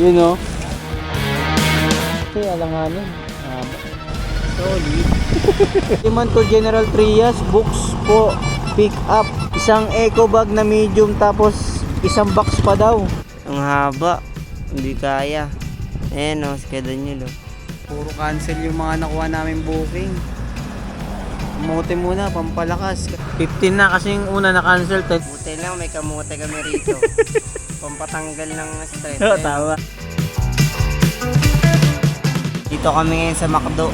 Yun o. Okay, alanganin. Solid. Naman to General Trias, books po, pick up. Isang eco bag na medium tapos isang box pa daw. Ang haba. Hindi kaya. Ayan o, schedule nyo. Puro cancel yung mga nakuha namin booking. Kamote muna, pampalakas. 15 na kasi yung una na cancel. Buti lang, may kamote kami rito. Pampatanggal ng stress. Oo, tama. Dito kami ngayon sa McDo.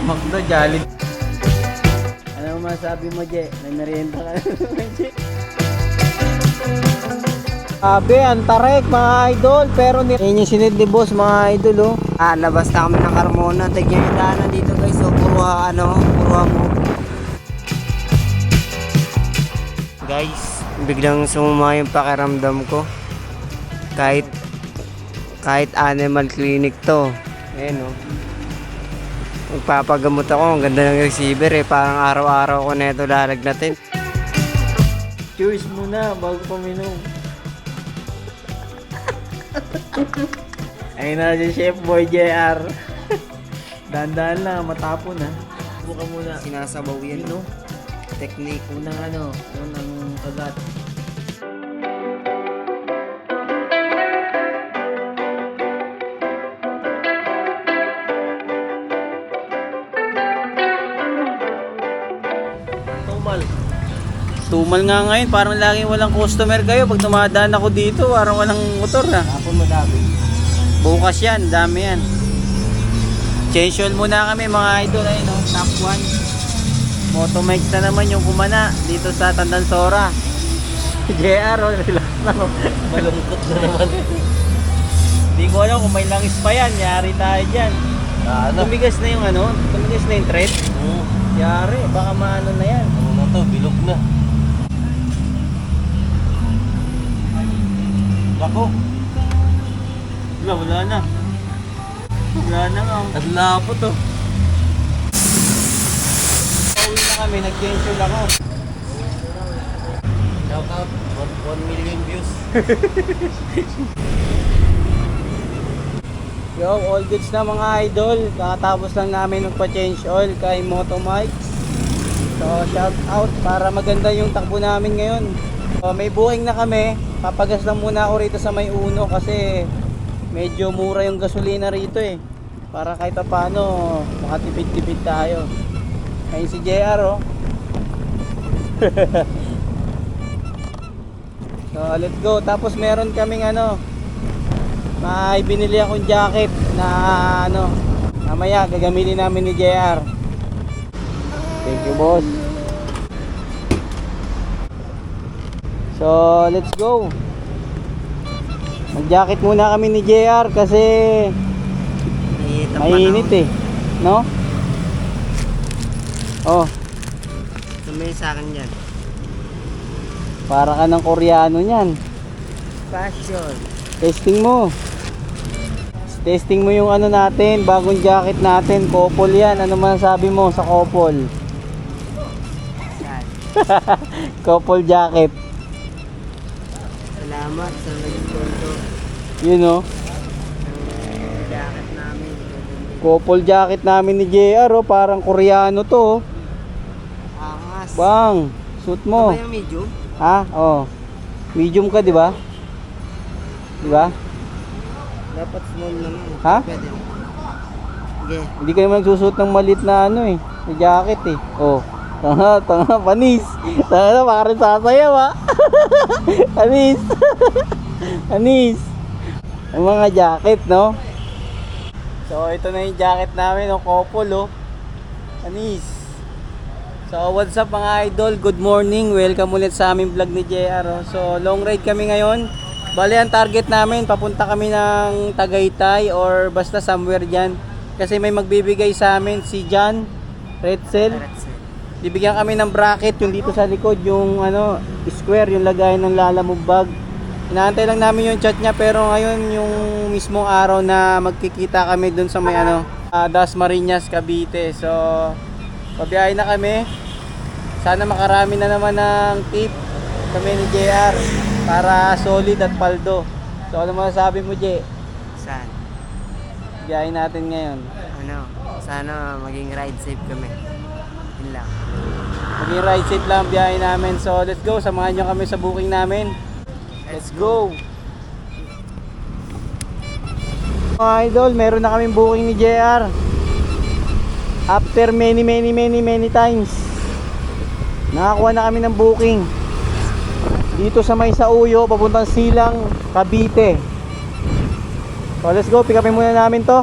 McDo, Jollibee. Ano masabi mo, Je? May merienda ka naman, Je. Sabi, ang tarek mga idol. Pero yun yung sinid ni boss mga idol, oh. Labas na kami ng Carmona. Tignan yung daanan dito guys. So, puro mo. Guys, biglang sumama yung pakiramdam ko. Kahit animal clinic to. Ayan o. Magpapagamot ako. Ang ganda ng receiver eh. Parang araw-araw ko na ito lalagnatin. Cheers muna bago paminom. Ayun na si Chef Boy JR. Dahan-dahan lang, matapon ha. Buka muna. Sinasabaw yan, no? Technique. Unang kagat. Tumal nga ngayon, parang laging walang customer kayo. Pag tumadaan ako dito, parang walang motor na. Hapon madami. Bukas yan, dami yan. Change oil muna kami mga idol. Ayun o, top 1. Motomix na naman yung kumana dito sa Tandansora. JR, relax lang. Malungkot na naman. Hindi ko alam kung may langis pa yan. Yari tayo dyan. Tumigas na yung tumigas na yung thread. Yari, baka maano na yan. Ano na to, bilog na. Ako. Wala na. Wala na nga. Ang lapo to. Pauwi na kami, nag-cancel ako. Shout out, 1 million views. Yo, all goods na mga idol. Kakatapos lang namin magpa-change oil kay Motomix. So, shout out para maganda yung takbo namin ngayon. So, may booking na kami. Papagas lang muna ako rito sa May Uno kasi medyo mura yung gasolina rito eh. Para kahit paano makatipid-tipid tayo. Ayun si JR oh. So let's go. Tapos meron kaming may binili akong jacket na mamaya gagamitin namin ni JR. Thank you boss. So let's go. Mag-jacket muna kami ni JR kasi mainit eh, no? Oh, Tumay sa akin yan. para ka ng Koreano niyan. Fashion. Testing mo. Testing mo yung natin, bagong jacket natin, couple yan. Ano masasabi mo sa couple? Yan. Couple jacket. Salamat sa nag-sponsor Yun oh. ng jacket namin. Couple jacket namin ni JR oh, parang Koreano to oh. Angas. Bang, suit mo. Ito ba yung medium? Ha? Oh. Medium ka, di ba? Di ba? Dapat small lang. Ha? Pwede. Sige. Hindi ka naman nagsusuot ng malit na na jacket eh. Oh. Tanga, panis. Tanga na, baka rin sasayaw ha. Panis. Panis. Ang mga jacket, no? So, ito na yung jacket namin, no? Couple, oh. Panis. So, what's up mga idol? Good morning. Welcome ulit sa aming vlog ni JR, oh. So, long ride kami ngayon. Bale, ang target namin, papunta kami ng Tagaytay or basta somewhere dyan. Kasi may magbibigay sa amin si John Retzel. Bibigyan kami ng bracket yung dito sa likod, yung square, yung lagayan ng Lalamove bag. Inaantay lang namin yung chat niya pero ngayon yung mismong araw na magkikita kami dun sa may Dasmariñas, Cavite. So, pabiyahe na kami. Sana makarami na naman ng tip kami ni JR para solid at paldo. So, ano masasabi mo, J? Saan? Biyahe natin ngayon. Ano? Sana maging ride safe kami. Yun lang. Maging ride safe lang ang biyahe namin. So let's go, samahan nyo kami sa booking namin. Let's go! Mga idol, meron na kaming booking ni JR. After many times, nakakuha na kami ng booking dito sa may Sauyo, papuntang Silang, Cavite. So let's go, pick upin muna namin to.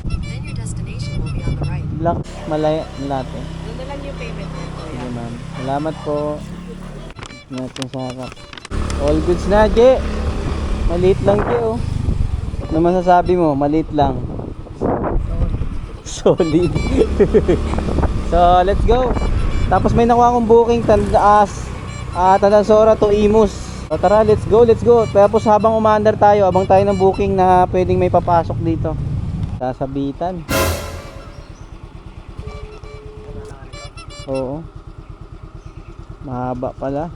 Then your destination will be on the right. Black Malaya latte. Doon na lang yung payment mo. Sige ma'am. Salamat po. Natin sa harap. All goods na, Je. Maliit lang, Je, oh. Ano masasabi mo? Maliit lang. Solid. So, let's go. Tapos may nakuha akong booking Tandansora to Imus. So, tara, let's go, let's go. Tapos habang umaandar tayo, abang tayo ng booking na pwedeng may papasok dito. Sasabitan. Oo. Mahaba pala.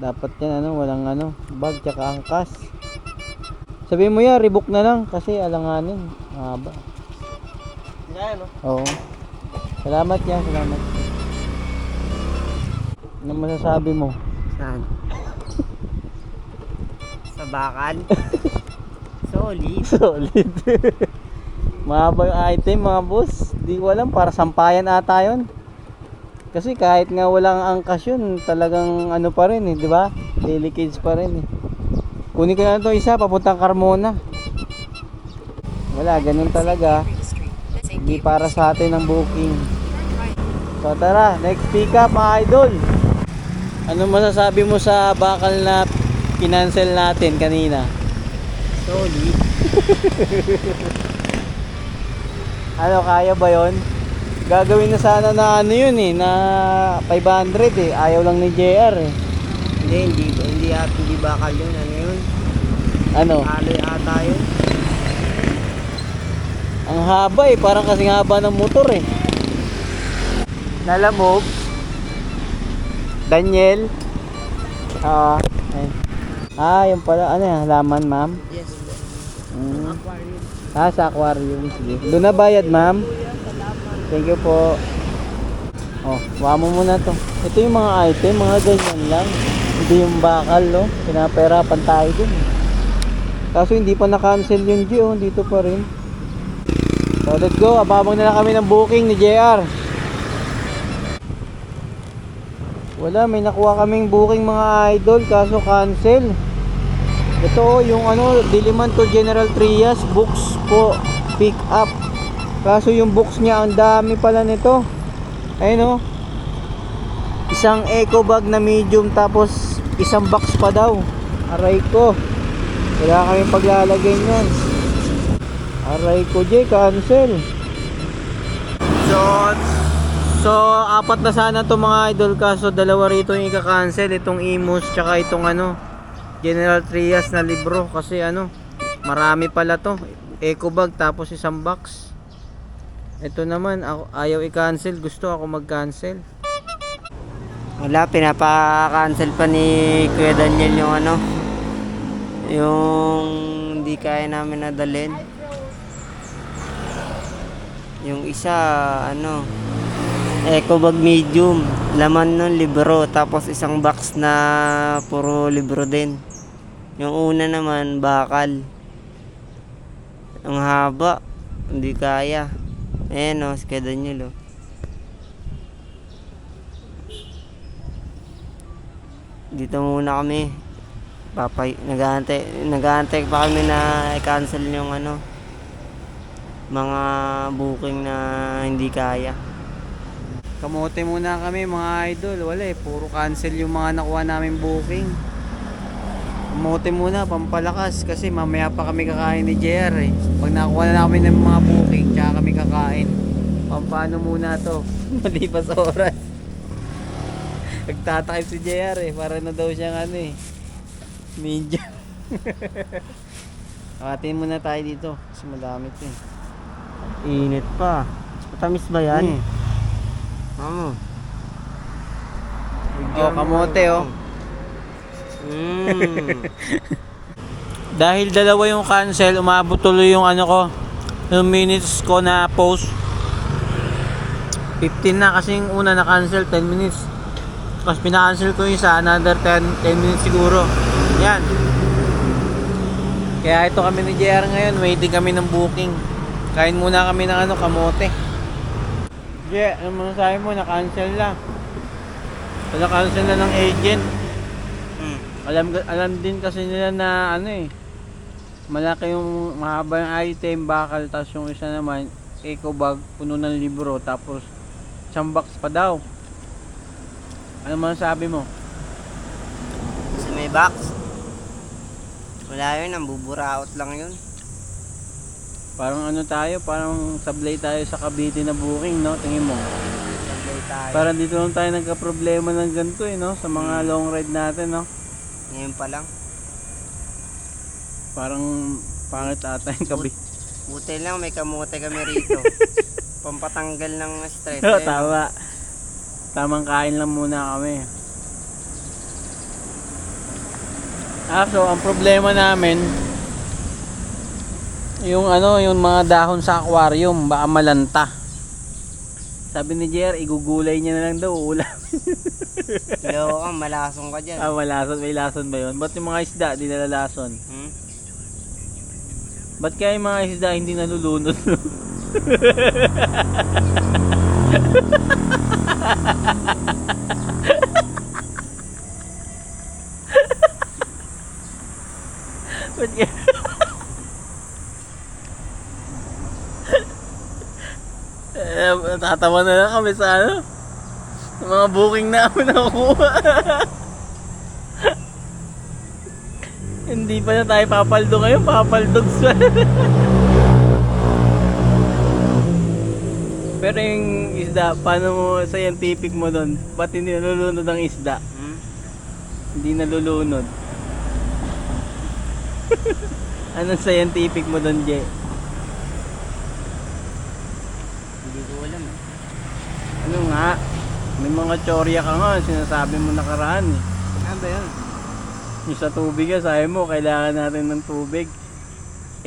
Dapat yan walang bag tsaka angkas. Sabihin mo yan, rebook na lang kasi alanganin. Mahaba. Yan, no? Oo. Salamat yan, salamat. Ano masasabi mo? Saan? Sa bakal? Solid. Solid. Mahaba yung item mga boss. Di ko alam, para sampayan ata yun. Kasi kahit nga walang angkas yun, talagang pa rin di ba? Delicate pa rin Kunin ko na ito isa, papuntang Carmona. Wala, ganun talaga. Hindi para sa atin ang booking. So tara, next pick up mga idol. Ano masasabi mo sa bakal na kinancel natin kanina? Solid. Kaya ba yon? Gagawin na sana na yun na 500 ayaw lang ni JR Hindi bakal yun. Ano yun? Aloy ata yun. Ang haba parang kasing haba ng motor Nalamog. Daniel. Yung pala, halaman ma'am? Yes. Aquarium. Sa aquarium, sige. Doon na bayad ma'am? Thank you po. Kuha mo muna to. Ito yung mga item, mga ganyan lang. Hindi yung bakal, pinapahirapan tayo dun. Kaso hindi pa na-cancel yung G, dito pa rin. So let's go, ababang na lang kami ng booking ni JR. Wala, may nakuha kaming booking mga idol, kaso cancel. Ito yung Diliman to General Trias, books po, pick up. Kaso yung books niya, ang dami pala nito. Ayun isang eco bag na medium, tapos isang box pa daw. Aray ko, wala kami paglalagay niyan. Aray ko, cancel. So apat na sana to mga idol, kaso dalawa rito yung ika-cancel, itong Imus tsaka itong General Trias na libro, kasi marami pala to, eco bag tapos isang box. Ito naman ayaw i-cancel, gusto ako mag-cancel. Wala, pinapa-cancel pa ni Kuya Daniel yung hindi kaya namin nadalhin. Yung isa eco bag medium, laman ng libro, tapos isang box na puro libro din. Yung una naman bakal, ang haba, hindi kaya. Ayan si Kuya Daniel Dito muna kami. Nag-aantay pa kami na i-cancel yung mga booking na hindi kaya. Kamote muna kami mga idol, wala puro cancel yung mga nakuha namin booking. Kamote muna, pampalakas, kasi mamaya pa kami kakain ni JR Pag nakuha na namin ng mga booking, tsaka kami kakain. Pampano muna to, malipas oras. Nagtatakip si JR para na daw siyang ninja. Nakatin muna tayo dito, kasi madami to Init pa. Matamis ba yan? Kamote Dahil dalawa yung cancel, umabot tuloy yung ano ko, yung minutes ko na post. 15 na kasi yung una na cancel, 10 minutes. Tapos pina-cancel ko yung isa, another 10 minutes siguro. Yan. Kaya ito kami ni JR ngayon, waiting kami ng booking. Kain muna kami ng ano, kamote. Ano mo sabi mo, na-cancel na. Na-cancel na ng agent. Alam din kasi nila na ano eh, malaki yung mahaba yung item, bakal, tapos yung isa naman eco bag, puno ng libro, tapos isang box pa daw. Ano man sabi mo? Sa may box. Wala yun, ang buburaot lang yun. Parang ano tayo, parang sablay tayo sa Cavite na booking, no? Tingin mo. Sablay tayo. Parang dito lang tayo nagka-problema ng ganito eh, no? Sa mga long ride natin, no? Ngayon pa lang. Parang pangit ata yung Cavite. Buti lang, may kamote kami rito. Pampatanggal ng stress. Oo, Ayun. tama. Tamang kain lang muna kami. So ang problema namin, yung ano, yung mga dahon sa aquarium, baka malanta. Sabi ni JR, igugulay niya na lang daw, ulam. Loko ka, malasong ka dyan. Malason, may lason ba yun? Ba't yung mga isda, di nalalason? Ba't kaya yung mga isda hindi nalulunod? Ba't kaya? Tatawa na lang kami sa ano? Sa mga booking namin nakuha. Hindi pa na tayo papaldo ngayon, papaldogs pa. Pero yung isda, paano mo, scientific mo doon? Ba't hindi nalulunod ang isda? Hindi nalulunod. Anong scientific mo doon, Je? Hindi ko alam. Ano nga? May mga tsorya ka nga, sinasabi mo nakaraan eh. Ano ba yun? Yung sa tubig sabi mo, kailangan natin ng tubig.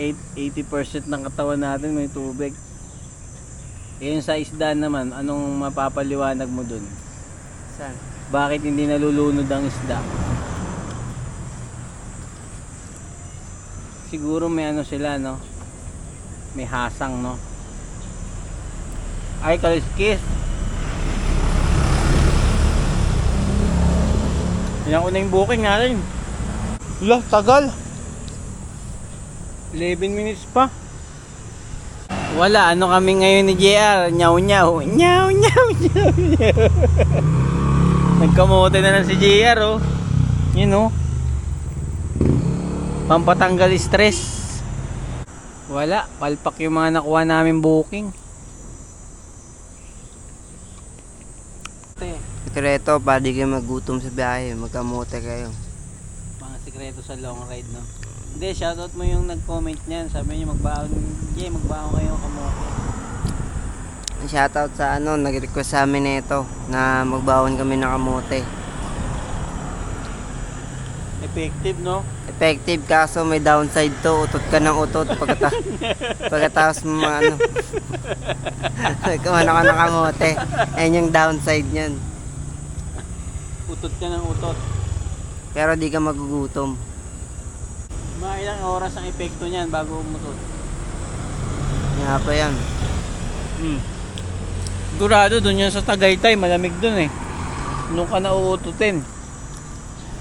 80% ng katawan natin may tubig. Yung sa isda naman, anong mapapaliwanag mo dun? Saan? Bakit hindi nalulunod ang isda? Siguro may ano sila, no? May hasang, no? Ay, kaliskis. Yan ko na yung booking natin. Wala, tagal. 11 minutes pa. Wala, ano kami ngayon ni JR? Nyaw nyaw. Nyaw nyaw nyaw nyaw. Nagkamote na lang si JR, oh. Yun, oh. Pampatanggal stress. Wala, palpak yung mga nakuha namin booking. Sekreto, pwede kayo magutom sa biyahe, magkamote kayo. Mga sikreto sa long ride, no? Hindi, shoutout mo yung nag-comment niyan. Sabi niya magbaon, Jay, magbaon kayo kamote. Shoutout sa ano, nag-request sa amin nito na magbawon kami ng kamote. Effective, no? Effective kaso may downside to, utot ka ng utot pagkatapos mo ano. Kumano ka ng kamote. Ayun yung downside niyan. Utot ka ng utot. Pero di ka magugutom. Mga ilang oras ang epekto niyan bago umutot? Nga pa yan. Sigurado dun yan sa Tagaytay, malamig dun eh. Nung ka na uututin.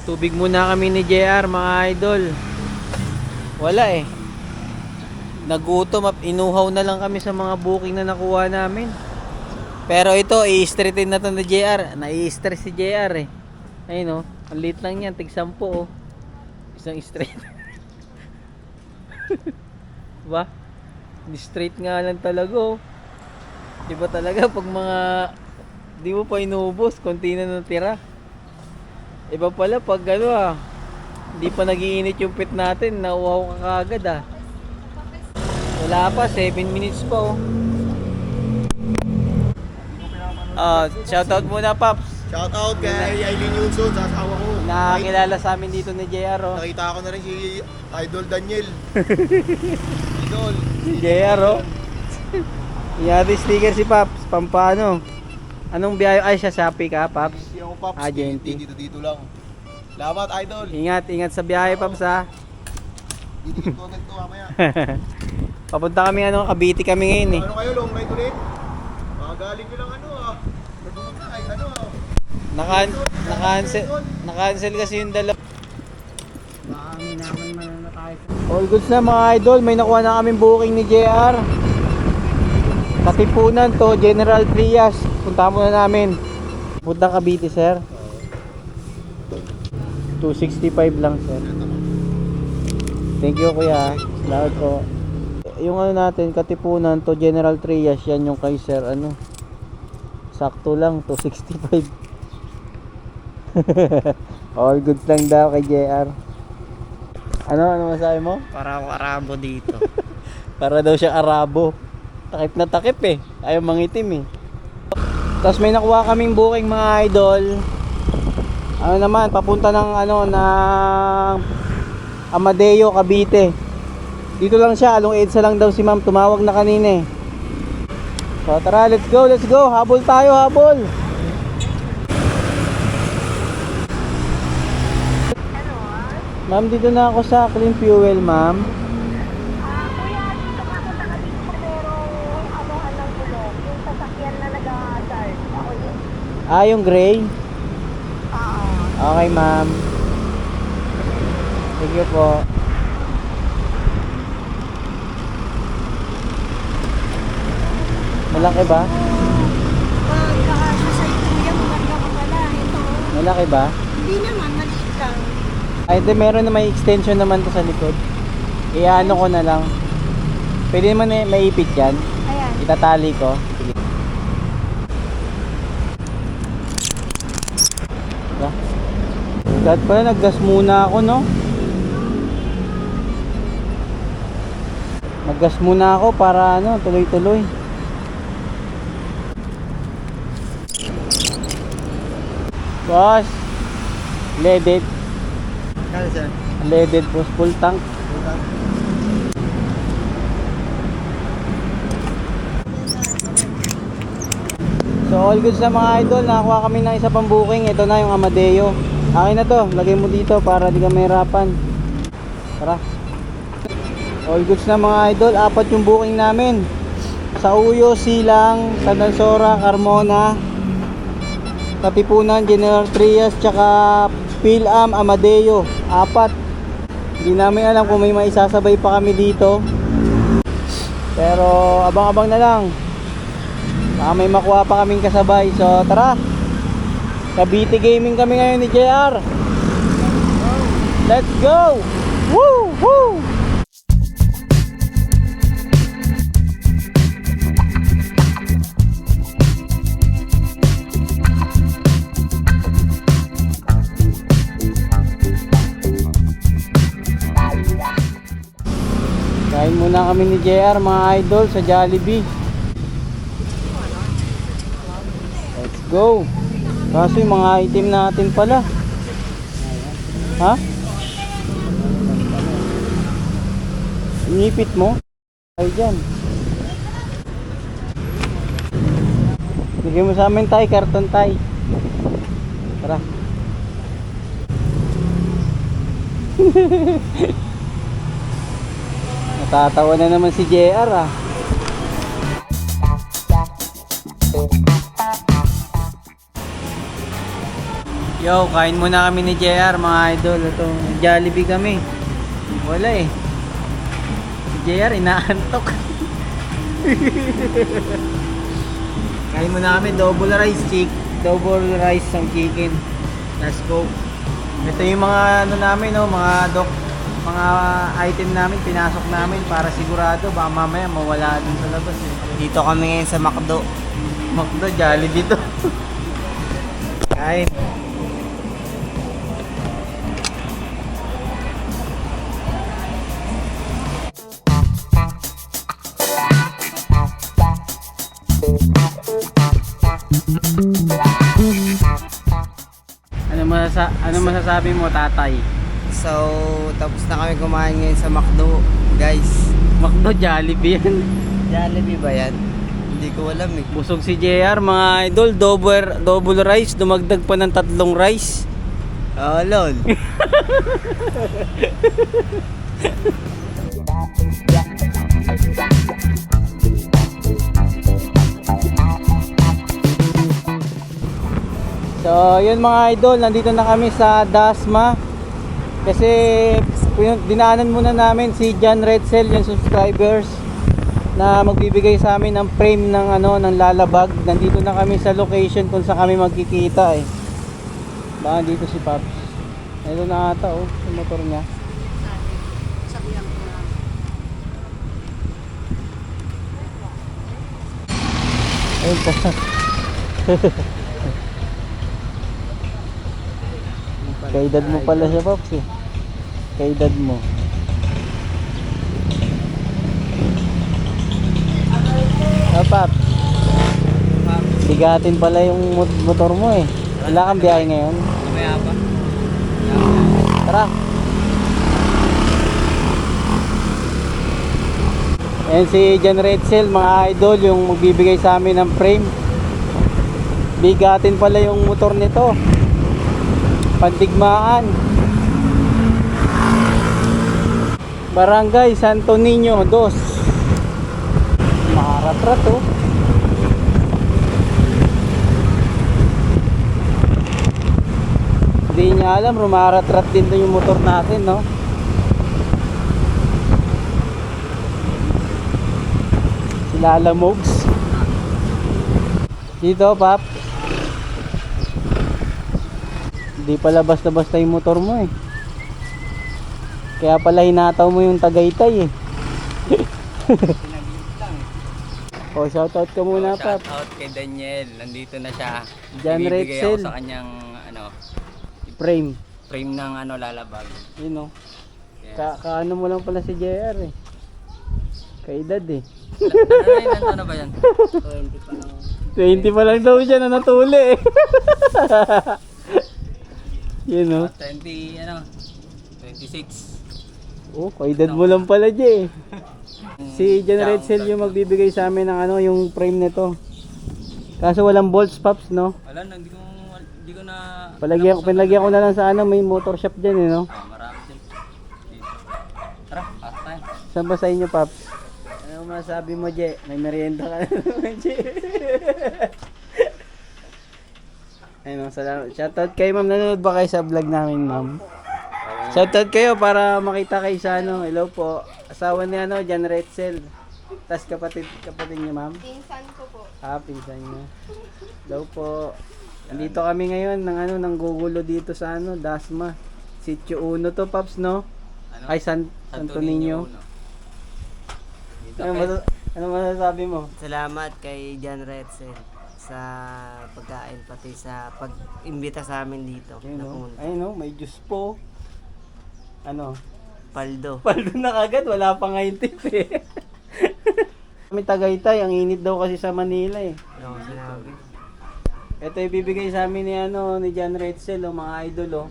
Tubig muna kami ni JR, mga idol. Wala eh. Nagutom, inuhaw na lang kami sa mga booking na nakuha namin. Pero ito, i-straightin na to ni JR. Nai-stress si JR eh. Ayun oh, ang liit lang yan, tig-10 oh. Isang straight. Diba? Straight nga lang talaga oh. Diba talaga pag mga di mo pa inubos, konti na natira. Iba pala pag ano hindi pa nagiinit yung pit natin, nauhaw ka kagad ah. Wala pa, 7 minutes pa oh. Shoutout muna Paps. Shout out kay Aileen Yunson sa asawa ko. Nakakilala sa amin dito ni JR, oh. Nakita ko na rin si Idol Daniel. Idol. JR, oh. Yari sticker si Paps, pampano. Anong biyahe? Ay, siya Shopee ka, Paps? Hindi ako Paps. Agente. Dito lang. Labat Idol. Ingat, ingat sa biyahe, Paps, ha. Dito connect to mamaya. Papunta kami, Cavite kami ngayon, eh. Ano kayo, long ride ulit? Galing nyo lang Nag-umakay, Naka-cancel kasi yung dalawa. All goods na mga idol, may nakuha na kaming booking ni JR. Katipunan to, General Trias. Punta muna namin. Punta Cavite, sir. 265 lang, sir. Thank you, kuya. Salamat po. Yung natin, Katipunan to General Trias, yan yung kay sir, sakto lang, 265. All goods lang daw kay JR. Ano masabi mo? Para ako Arabo dito. Para daw siya Arabo. Takip na takip eh. Ayaw mangitim eh. Tapos may nakuha kaming booking mga idol. Naman, papunta ng ng Amadeo, Cavite. Dito lang siya, along EDSA lang daw si ma'am. Tumawag na kanina eh. So tara, let's go. Habol tayo, habol. Ma'am, dito na ako sa Clean Fuel, ma'am. Kuya, dito nga ako sa dito sa merong anuhan ng bulong. Yung sasakyan na nag-a-charge. Ako yun. Yung gray. Oo. Okay, ma'am. Thank you po. Malaki ba? Pagkakasya sa kuya, maganda ka pala. Ito. Malaki ba? Hindi naman, maliit lang. Ay, meron na may extension naman to sa likod. Iano ko na lang. Pwede naman maipit yan. Ayan. Itatali ko. Sige. Diba? Dahil pala naggas muna ako, no? Naggas muna ako para tuloy-tuloy. Boss, leaded. Kaya sir. Leaded boss, full tank. So all goods na mga idol, nakakuha kami ng isa pang booking. Ito na yung Amadeo. Akin na to, lagay mo dito para di ka mahirapan. Tara. All goods na mga idol, 4 yung booking namin. Sa Uyo, Silang, Tandansora, Carmona, Katipunan, General Trias, tsaka Pilam, Amadeo. 4. Hindi namin alam kung may maisasabay pa kami dito. Pero abang-abang na lang. Baka may makuha pa kaming kasabay. So tara, Cavite Gaming kami ngayon ni JR. Let's go! Woo! Woo! Kain muna kami ni JR mga idol sa Jollibee. Let's go. Kaso yung mga item natin pala. Ha? Inipit mo? Ay dyan. Bigyan mo sa amin tay, karton tay. Tara. Natatawa na naman si JR ah. Yo, kain muna kami ni JR mga idol. Ito, Jollibee kami. Wala eh. Si JR inaantok. Kain muna kami, double rice ng chicken. Let's go. Ito yung mga namin, mga item namin, pinasok namin para sigurado baka mamaya mawala din sa labas eh. Dito kami ngayon sa McDo. McDo, Jollibee to. Kain. Ano masasabi mo, tatay? So, tapos na kami kumain ngayon sa McDo, guys. McDo, Jollibee yan. Jollibee ba yan? Hindi ko alam eh. Busog si JR, mga idol. Double rice. Dumagdag pa ng 3 rice. Oh, lol. So, yun mga idol, nandito na kami sa Dasma. Kasi dinaanan muna namin si John Redsel, yung subscribers na magbibigay sa amin ng frame ng ng lalabag. Nandito na kami sa location kung saan kami magkikita eh. Baka dito si Pops. Ito na ata oh, yung motor niya. Ayun pa. Kaedad mo pala siya, Pops eh. Kaedad mo. Ah, Pops. Bigatin pala yung motor mo eh. Wala kang biyahe ngayon. Mamaya pa. Tara. Ayan si John Redsel, mga idol, yung magbibigay sa amin ng frame. Bigatin pala yung motor nito. Pantigmaan. Barangay Santo Niño 2. Maratrat oh. Hindi niya alam, rumaratrat din to yung motor natin, no? Si Lala Mogs. Dito, Pap. Hindi pala basta-basta yung motor mo eh. Kaya pala hinataw mo yung Tagaytay eh. Oh, shoutout ka muna, Pap. Shoutout kay Daniel. Nandito na siya. John Ibibigay ako Redsel. sa kanyang Frame. frame ng lalabag. Yun know. Yes. Kaano mo lang pala si JR eh. Kaedad eh. Ano na ba yan? 20 pa lang. 20 pa lang daw siya na natuli eh. Yun know. 26. Oh, kaedad mo lang pala Jay. Si John Redsel yung magbibigay sa amin ng yung frame nito. Kaso walang bolts, Pops, no? Wala na, hindi ko na... Pinlagyan ko na lang sa may motor shop dyan eh, no? Marami din. Dito. Tara, pasok tayo. Saan ba sa inyo, Pops? Ano masabi mo, Jay? May merienda ka na naman, Jay. Ayun, salamat. Shoutout kayo, ma'am. Nanonood ba kayo sa vlog namin, ma'am? Shoutout kayo para makita kayo sa Hello po. Asawa ni John Redsel. Tas kapatid niya, ma'am. Pinsan ko po. Ah, pinsan niya. Hello po. Andito kami ngayon ng gugulo dito sa Dasma. Sitio 1 to, Pops, no? Ay, Santo Niño. Ano masasabi mo? Salamat kay John Redsel sa pagkain pati sa pag-imbita sa amin dito. Ayun, no? May juice po. Paldo. Paldo na kagad, wala pa nga yung tip eh. Kami Tagaytay, ang init daw kasi sa Manila eh. Ano sinabi? Ito ibibigay sa amin ni John Redsel, mga idol oh.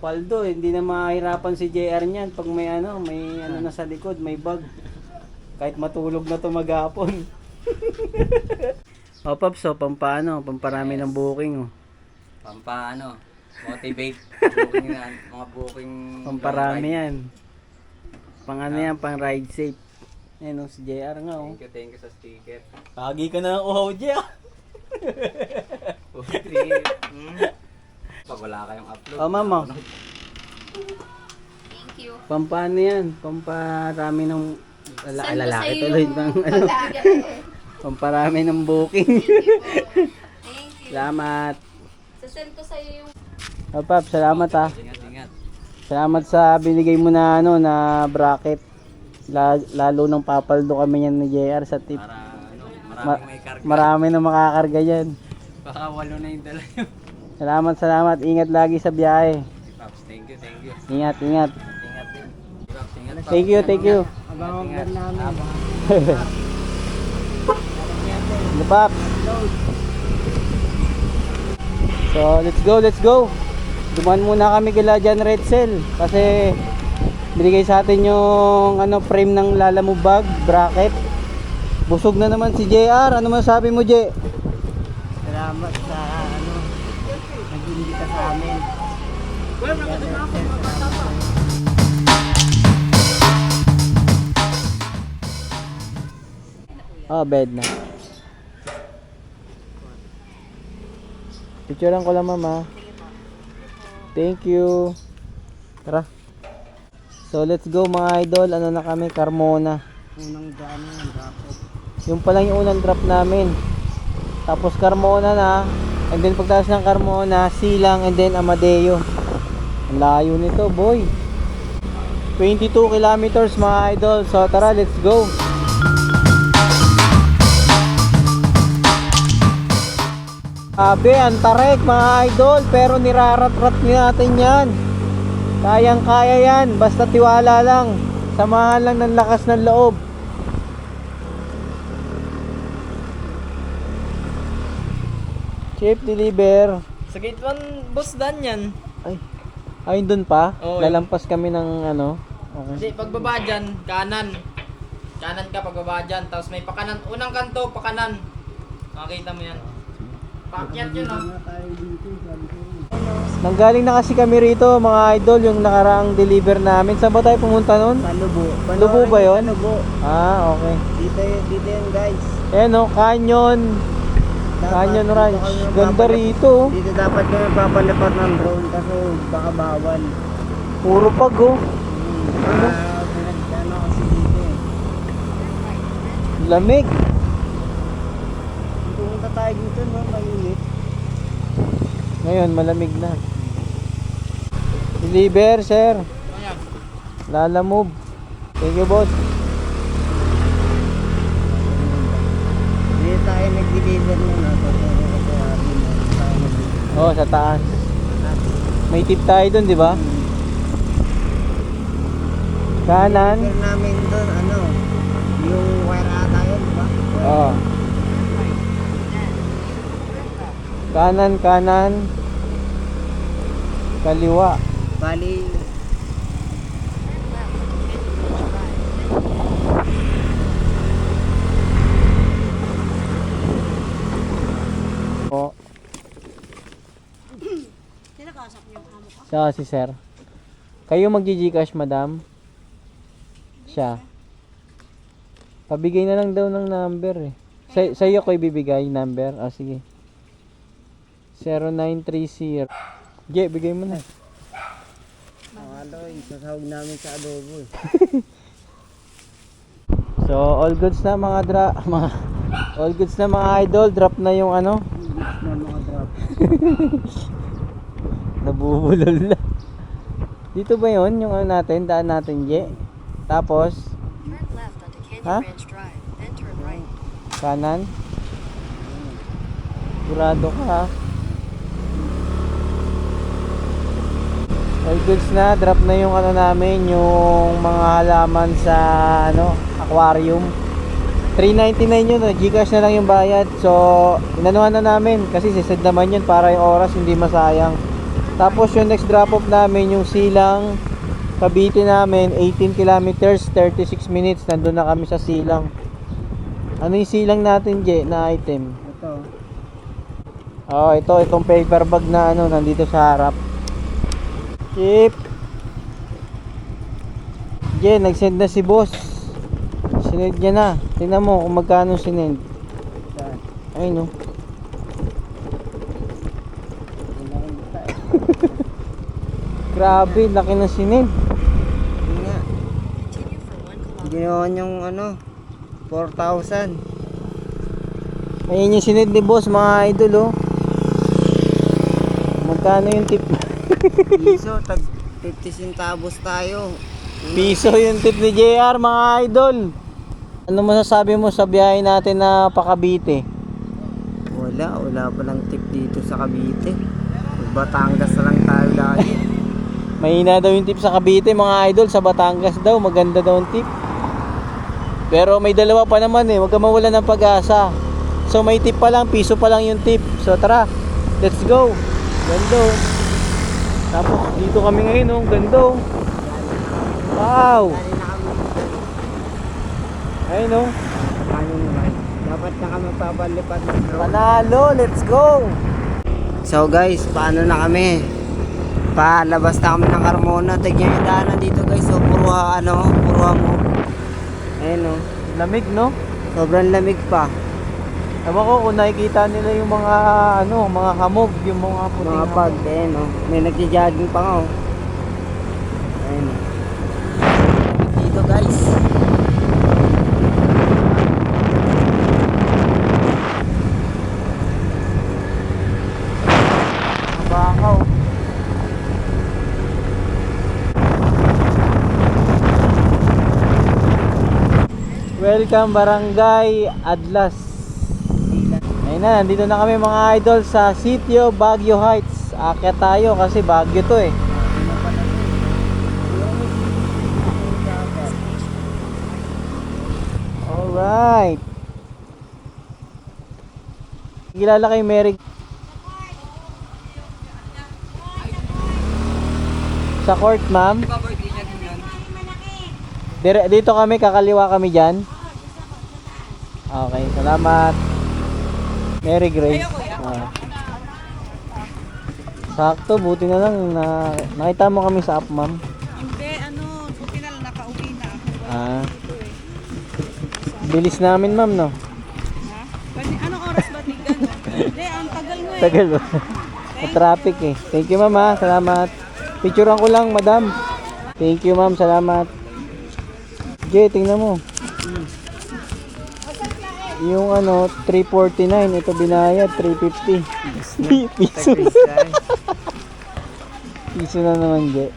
Paldo, hindi na mahirapan si JR niyan pag may na sa likod, may bag. Kahit matulog na to maghapon. O Pops, pamparami ng booking oh. Motivate. Booking na, mga booking. Pamparami yan. Yan, pang ride safe. Ayun si JR nga oh. Thank you sa sticker. Kagi ka na ng uhaw, JR. Pag wala kayong upload. Oh, mama. Thank you. Pampano yan? Pamparami ng lalaki tuloy ng pamparami ng booking. Thank you. Salamat. Sasend ko sa'yo yung... Oh, Pap, salamat ah. Ingat. Salamat sa binigay mo na na bracket. Lalo nang papaldo kami niyan ni JR sa tip. Para maraming may karga. Marami na makakarga yan. Baka 8 na yung dala yun. Salamat. Ingat lagi sa biyahe. Pops, thank you. Ingat. Ingat din. Pops, ingat. Thank you. Abangan ka namin. Ano, Pap? So, let's go. Dumaan muna kami kila Jan Redzel kasi binigay sa atin yung ano, frame ng Lalamove bag, bracket. Busog na naman si JR. Ano masabi mo, J? Salamat sa ano, nag-imbita sa amin. Oh, bed na. Picturean ko lang, mama. Thank you. Tara. So, let's go mga idol. Ano na kami? Carmona. Unang daan ng drop off. Yung pa lang yung unang drop namin. Tapos Carmona na. And then pagtaas ng Carmona, Silang and then Amadeo. Ang layo nito, boy. 22 kilometers mga idol. So, tara, let's go. Sabi, ang tarik mga idol, pero nirarat-rat natin yan. Kayang-kaya yan, basta tiwala lang. Samahan lang ng lakas ng loob. Chip, deliver. Sa gate 1, boss, dan yan. Ay, ayun dun pa? Oo, Lalampas kami ng ano. Hindi, Okay. pagbaba dyan, kanan. Kanan ka pagbaba dyan. Tapos may pakanan. Unang kanto, pakanan. Makikita mo yan. Paakyat yun, oh. Nanggaling na kasi kami rito mga idol, yung nakaraang deliver namin. Saan ba tayo pumunta nun? Palubo. Lubo ba yun? Palubo. Ah, okay. Dito yun guys. Eh no, Canyon. Canyon Ranch. Ganda rito. Dito dapat kami papalipat ng drone kasi baka bawal. Puro pag oh. Pinagdano kasi dito eh. Lamig. Pumunta tayo dito no, mainit. Ngayon, malamig na. Deliver, sir. Lalamove. Thank you, boss. Dito tayo nag-deliver nun. Oh, sa taas. May tip tayo dun, di ba? Kanan. Deliver namin doon, ano, yung wire ata yun, di ba? Oh. Kanan, kanan. Kaliwa. Bali, Oh. Siya si sir. Kayo magji-Gcash, madam? Siya. Pabigay na lang daw ng number eh. Sa iyo ko ibibigay number. Ah, sige. 0930. Ge, bigay mo na. ano, isasahog namin sa adobo eh. So, all goods na mga all goods na mga idol. Drop na yung ano. Na mga drop. Nabubulol na. Dito ba yun? Yung ano natin, daan natin, Ge. Tapos, Turn left onto Canyon Huh? Ranch Drive, then turn right. kanan. Sigurado ka ha. All goods na, drop na yung ano namin, yung mga halaman sa ano, aquarium. 399 yun, Gcash na lang yung bayad. So, inanuhan na namin kasi sisend naman yun para yung oras hindi masayang. Tapos yung next drop off namin, yung Silang Cavite namin, 18 kilometers, 36 minutes. Nandun na kami sa Silang. Ano yung Silang natin, Je, na item? Ito. Oh, itong paper bag na ano, nandito sa harap. Chip. Je, nag-send na si boss. Sinend niya na. Tingnan mo kung magkano sinend. Saan? Ay no. Grabe, laki ng sinend. Yun nga. Continue for 1 kilometer. Ginawa niyong ano, 4,000. Ayun yung sinend ni boss, mga idol oh. Magkano yung tip? Piso, tag 50 centavos tayo. Piso yung tip ni JR, mga idol. Ano masasabi mo sa biyahe natin na pa Cavite? Wala pa lang tip dito sa Cavite. Batangas na lang tayo lagi. Mahina daw yung tip sa Cavite, mga idol. Sa Batangas daw, maganda daw yung tip. Pero may dalawa pa naman eh, huwag ka mawala ng pag-asa. So may tip pa lang, piso pa lang yung tip. So tara, let's go. Ganda. Tapos dito kami ngayon, oh, ganda oh. Wow! Ayun oh. Dapat na kami papalipad. Panalo, let's go! So guys, paano na kami? Palabas na kami ng Carmona. Tignan yung daanan dito guys. So puro hamog. Ayun oh. Lamig, no? Sobrang lamig pa. Ewan ko kung nakikita nila yung mga mga hamog, yung mga puting Mga hamog. pag, ayun oh. May nagja-jogging pa nga oh. Ayun oh. Dito guys. Mga bakaw. Welcome Barangay Adlas. Ayun na, nandito na kami mga idol sa Sitio Baguio Heights. Akyat tayo kasi Baguio to eh. Alright. Kilala kay Mary sa court, ma'am? Dito kami, kakaliwa kami dyan. Okay, salamat. Mary Grace. Ah. Sakto, buti na lang na nakita mo kami sa app, ma'am. Hindi, buti na lang nakauwi na ako. Ah. Bilis namin, ma'am, no? Ha? Anong oras ba tigan? Hindi, ang tagal mo eh. Tagal ba? Sa traffic eh. Thank you, ma'am, ha. Salamat. Picturean ko lang, madam. Thank you, ma'am. Salamat. Jay, tingnan mo. Yung 349, ito binayad 350. Piso. Piso na naman, Jay.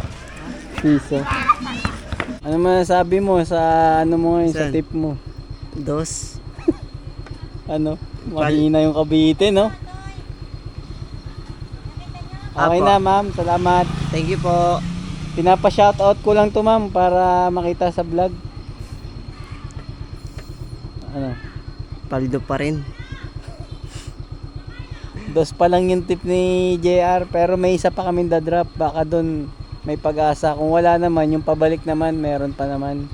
Piso. Ano masasabi mo sa mo ngayon, sa Saan? tip mo? Dos. Mahina yung Cavite, no? Okay Apo. na, ma'am. Salamat. Thank you po. Pinapa-shoutout ko lang to, ma'am, para makita sa vlog. Paldo pa rin. Dos pa lang yung tip ni JR, pero may isa pa kaming dadrop. Baka doon may pag-asa. Kung wala naman, yung pabalik naman, meron pa naman.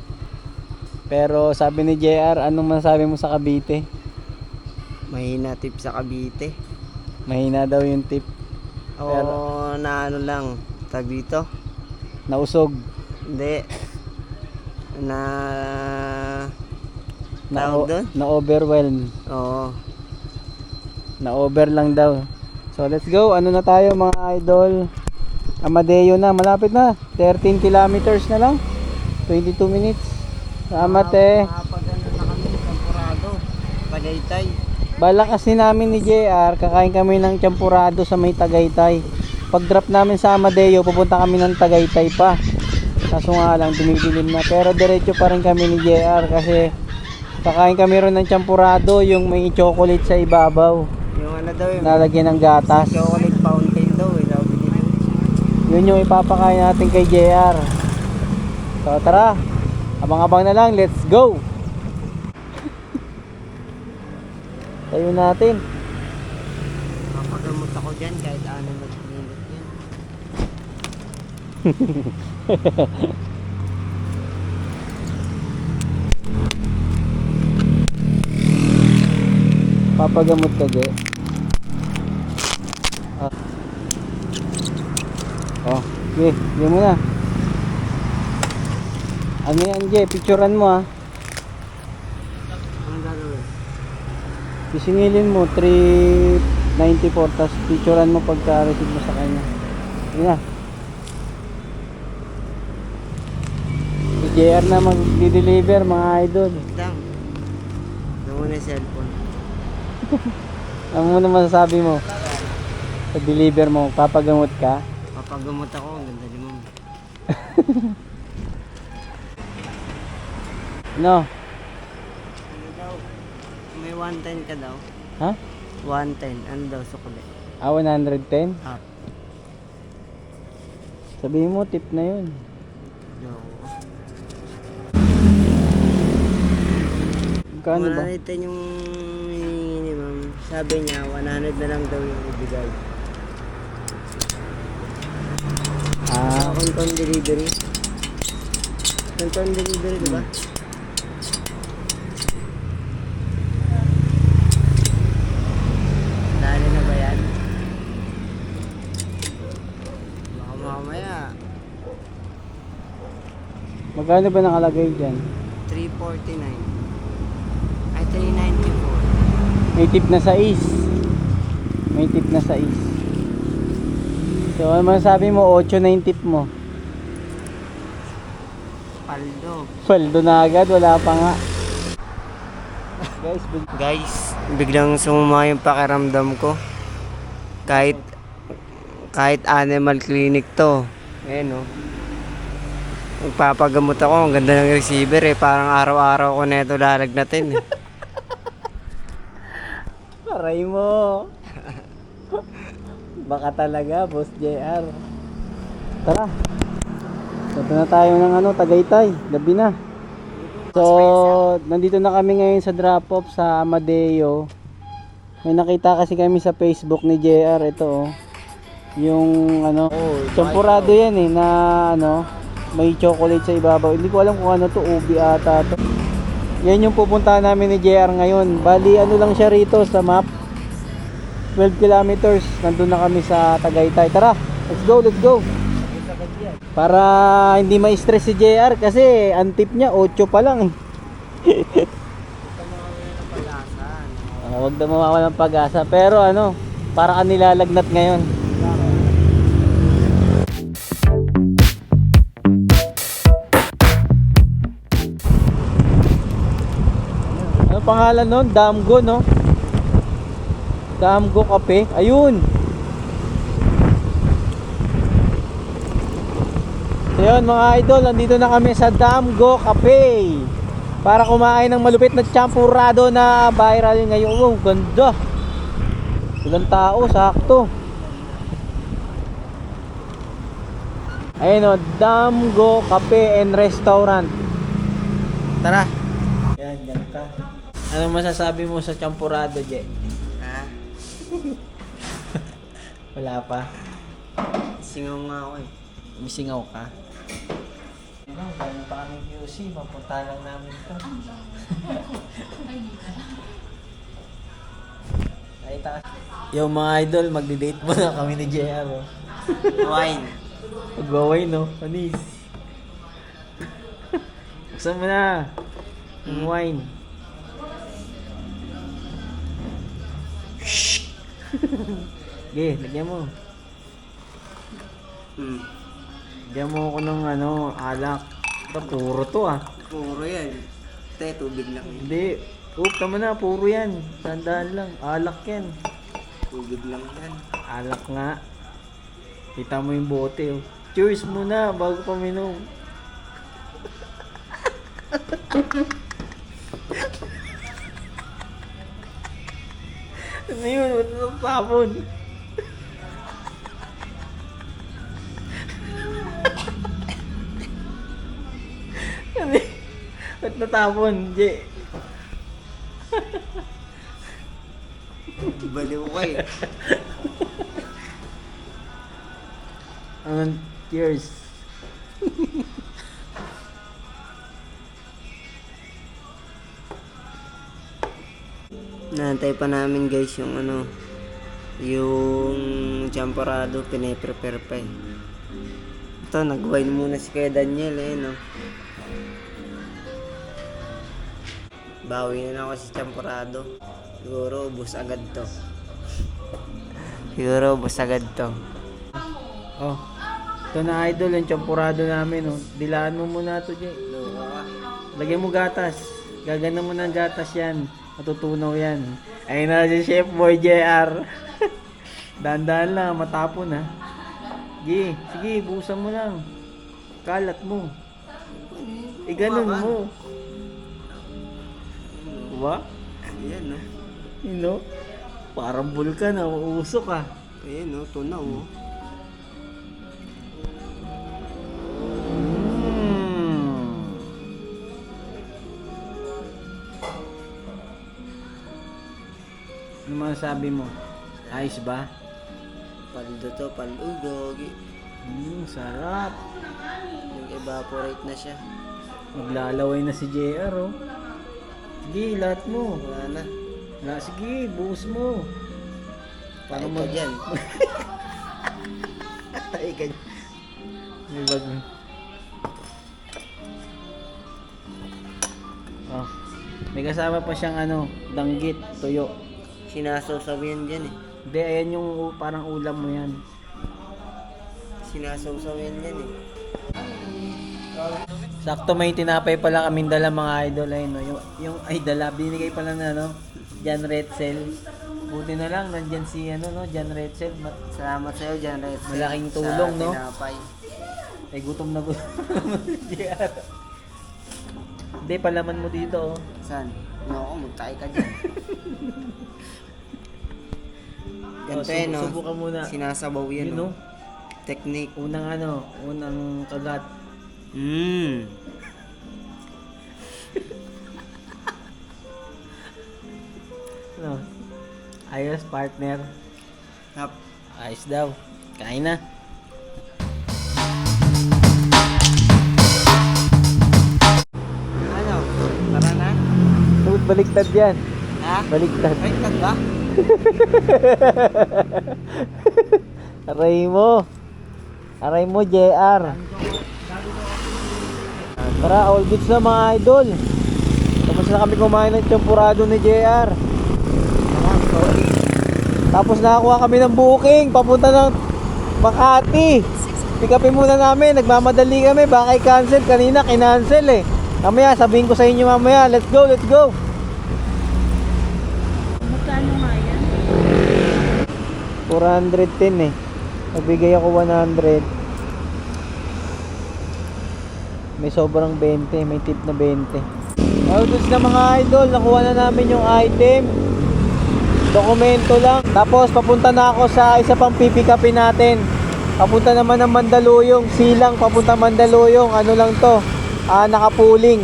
Pero sabi ni JR, anong masabi mo sa Cavite? Mahina tip sa Cavite. Mahina daw yung tip. O na lang. Tag dito. Nausog. Hindi. Tawag doon? Na-overwhelm. Oo. Na-over lang daw. So let's go. Ano na tayo mga idol? Amadeo na. Malapit na. 13 kilometers na lang. 22 minutes. Salamat eh. Makapagano na kami sa Temporado. Tagaytay. Bala kasi namin ni JR, kakain kami ng champurado sa may Tagaytay. Pag drop namin sa Amadeo, pupunta kami ng Tagaytay pa. Kaso nga lang, dumidilim na. Pero diretso pa rin kami ni JR kasi kakain kami ron ng champurado, yung may chocolate sa ibabaw. Yung daw yung Nalagyan ng gatas. chocolate fountain daw eh. Sabi dito. Yun yung ipapakain natin kay JR. So tara, abang-abang na lang, let's go! Tayo natin. Mapagamot ako dyan kahit ano nag-init yan. Papagamot ka, Je. Okay, sige mo na. Ano yan, Je? Picturean mo, ha. Anong gagawin? Isingilin mo 394, tapos picturean mo pagka-receive mo sa kanya. Sige na. Si JR na mag-deliver, mga idol. Dang. Ito muna yung cellphone. Ano mo na masasabi mo? Sa deliver mo, papagamot ka? Papagamot ako, ang ganda ni mom. No? Ano daw? May 110 ka daw? Ha? 110. Ano daw sukuli? 110? Ah. Sabihin mo, tip na yun. No. Magkano ba? 110 yung hinihingi ni ma'am. Sabi niya, 100 na lang daw yung ibigay. Ah, Canton delivery. Canton delivery, di ba? Dali na ba yan? Baka mamaya. magkano ba nakalagay dyan? 349. Ay, 394. May tip na 6. May tip na 6. So, ano man sabi mo? 8 na yung tip mo. Paldo. Paldo na agad, wala pa nga. Guys, biglang sumama yung pakiramdam ko. Kahit animal clinic to. Ayan o. Magpapagamot ako. Ang ganda ng receiver eh. Parang araw-araw ko na ito lalagnatin eh. Aray mo. Baka talaga, Boss JR. Tara. Punta na tayo ng Tagaytay. Gabi na. So, nandito na kami ngayon sa drop-off sa Amadeo. May nakita kasi kami sa Facebook ni JR. Ito yung champurado yan eh na may chocolate sa ibabaw. Hindi ko alam kung ano to, ubi ata to. Yan yung pupuntahan namin ni JR ngayon. Bali lang siya rito sa map. 12 kilometers. Nandun na kami sa Tagaytay. Tara, let's go. Para hindi ma-stress si JR kasi ang tip niya 8 pa lang eh. Huwag na mawawala ng pag-asa. Pero para ka nilalagnat ngayon. Ano pangalan nun? Damgo, no? Damgo Cafe. Ayun. So yun mga idol, nandito na kami sa Damgo Cafe para kumain ng malupit na champurrado na viral ngayon. Wow, ganda. Ilang tao, sakto. Ayun o, Damgo Cafe and Restaurant. Tara. Yan, ganda. Anong masasabi mo sa champurrado, Je? Ha? Wala pa. Singaw nga ako eh. Misingaw ka. Gano'n pa kami QC, mapunta lang namin ito. Yung mga idol, magdi-date muna kami ni JR. Oh. Wine. Magwaway, no? Panis. Buksan mo na. Yung wine. Okay, lagyan mo. Lagyan mo ako ng alak. Ito, puro to ah. Puro yan. Tubig lang yun. Hindi. Tama na, puro yan. Sandaan lang. Alak yan. Tubig lang yan. Alak nga. Kita mo yung bote oh. Cheers muna bago pa minom. Ano yun? Ba't natapon? Ba't natapon, Je? Baliw ka eh. Cheers. Naantay pa namin guys yung yung champorado, pinaprepare pa eh. Ito, nag-wine muna si Kuya Daniel eh, no? Bawi na lang ako si champorado. Siguro, ubus agad to. Oh. Ito na idol, yung champurado namin oh. Dilaan mo muna to, Je. Lagyan mo gatas. Gagana mo ng gatas yan. Matutunaw yan. Ayun na si Chef Boy JR. Dahan-dahan lang, matapon ha. Sige, buhusan mo lang. Kalat mo. Ganun mo. Diba? Ayan, no? You know? Parang bulkan ha, uusok ha. Ayan, no? Tunaw, oh. Ano masasabi mo? Ayos ba? Paldo to, paldo. Uy, gogi. Sarap. Nag-evaporate na siya. Maglalaway na si JR, oh. Sige, lahat mo. Wala na. Sige, buhos mo. Tayo ka dyan. Tayo ka dyan. May bag mo. Oh. May kasama pa siyang danggit, tuyo. Sinasawsaw yan dyan eh. Hindi, ayan yung parang ulam mo yan. Sinasawsaw yan dyan eh. Sakto may tinapay pala kaming dala mga idol ay no. Yung ay dala binigay pala na Jan Retzel. Buti na lang nandiyan si Jan Retzel. Salamat sa'yo dyan, Red. Malaking tulong, sa no? tinapay. Ay gutom na gutom. JR. Hindi palaman mo dito, oh. Saan? Ako, magtayo ka dyan. Ganito yan, no? Subukan muna. Sinasabaw yan, Yun, no? no? Technique. Unang kagat. Ayos, partner. Hap. Ayos daw. Kain na. Ano? Tara na? Baliktad yan. Ha? Baliktad. Wait, ba? Aray mo, JR. Tara, all goods na mga idol. Tapos na kami kumain ng champurado ni JR. Tapos nakakuha kami ng booking papunta ng Makati. Pick upin muna namin, nagmamadali kami, baka i-cancel. Kanina kinancel eh. Mamaya sabihin ko sa inyo mamaya. Let's go, let's go. Magkano nga yan? 410 eh. Nagbigay ako 100. May sobrang 20, may tip na 20. All goods na mga idol, nakuha na namin yung item. Dokumento lang. Tapos papunta na ako sa isa pang pipikapin natin. Papunta naman ng Mandaluyong, Silang papunta Mandaluyong. Ano lang to? Nakapuling.